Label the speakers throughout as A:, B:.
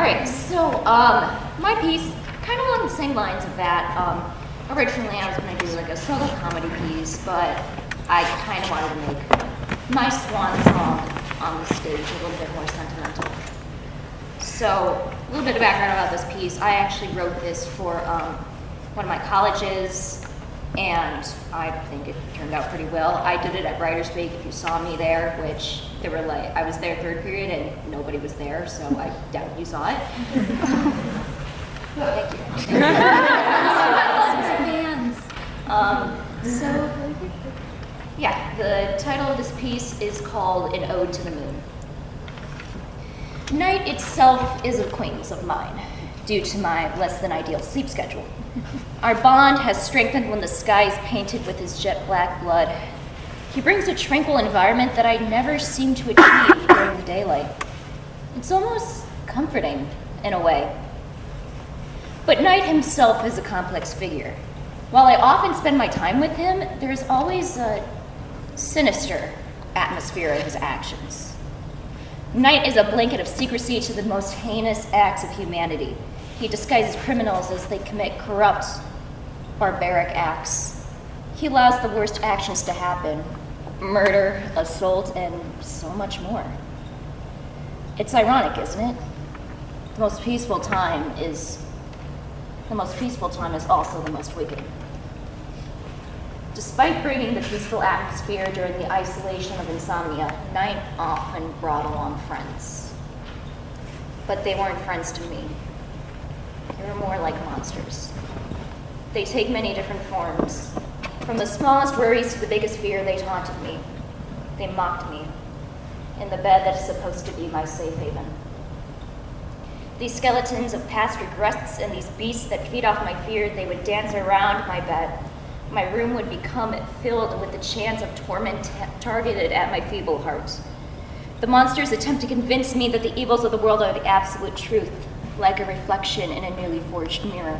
A: right, so my piece, kind of along the same lines of that. Originally I was going to do like a solo comedy piece, but I kind of wanted to make my swan song on the stage a little bit more sentimental. So, a little bit of background about this piece. I actually wrote this for one of my colleges, and I think it turned out pretty well. I did it at Writer's Week, if you saw me there, which they were like, I was there third period and nobody was there, so I doubt you saw it. Thank you. So, yeah, the title of this piece is called An Ode to the Moon. Night itself is an acquaintance of mine, due to my less than ideal sleep schedule. Our bond has strengthened when the sky is painted with his jet black blood. He brings a tranquil environment that I never seem to achieve during the daylight. It's almost comforting, in a way. But Night himself is a complex figure. While I often spend my time with him, there's always a sinister atmosphere in his actions. Night is a blanket of secrecy to the most heinous acts of humanity. He disguises criminals as they commit corrupt, barbaric acts. He allows the worst actions to happen: murder, assault, and so much more. It's ironic, isn't it? The most peaceful time is also the most wicked. Despite bringing the peaceful atmosphere during the isolation of insomnia, Night often brought along friends. But they weren't friends to me. They were more like monsters. They take many different forms. From the smallest worries to the biggest fear, they taunted me. They mocked me in the bed that is supposed to be my safe haven. These skeletons of past regrets and these beasts that feed off my fear, they would dance around my bed. My room would become filled with the chants of torment targeted at my feeble heart. The monsters attempt to convince me that the evils of the world are the absolute truth, like a reflection in a newly forged mirror.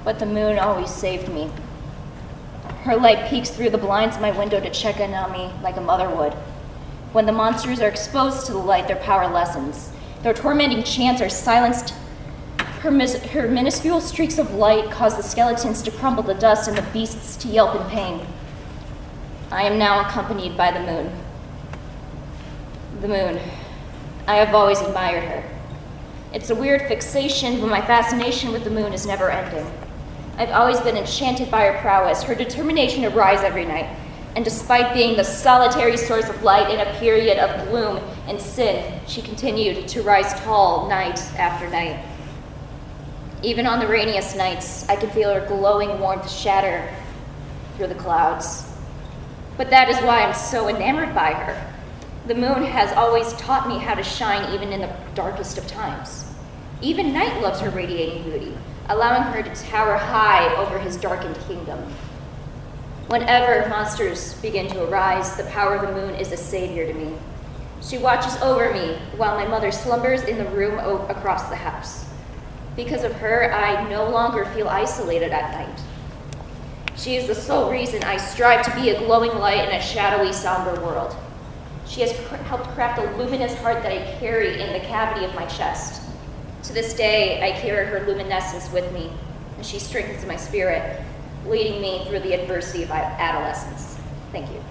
A: But the moon always saved me. Her light peeks through the blinds of my window to check in on me like a mother would. When the monsters are exposed to the light, their power lessens. Their tormenting chants are silenced. Her minuscule streaks of light cause the skeletons to crumble to dust and the beasts to yelp in pain. I am now accompanied by the moon. The moon. I have always admired her. It's a weird fixation, but my fascination with the moon is never ending. I've always been enchanted by her prowess, her determination to rise every night. And despite being the solitary source of light in a period of gloom and sin, she continued to rise tall night after night. Even on the rainiest nights, I can feel her glowing warmth shatter through the clouds. But that is why I'm so enamored by her. The moon has always taught me how to shine even in the darkest of times. Even Night loves her radiating beauty, allowing her to tower high over his darkened kingdom. Whenever monsters begin to arise, the power of the moon is a savior to me. She watches over me while my mother slumbers in the room across the house. Because of her, I no longer feel isolated at night. She is the sole reason I strive to be a glowing light in a shadowy, somber world. She has helped craft a luminous heart that I carry in the cavity of my chest. To this day, I carry her luminescence with me, and she strengthens my spirit, leading me through the adversity of adolescence. Thank you.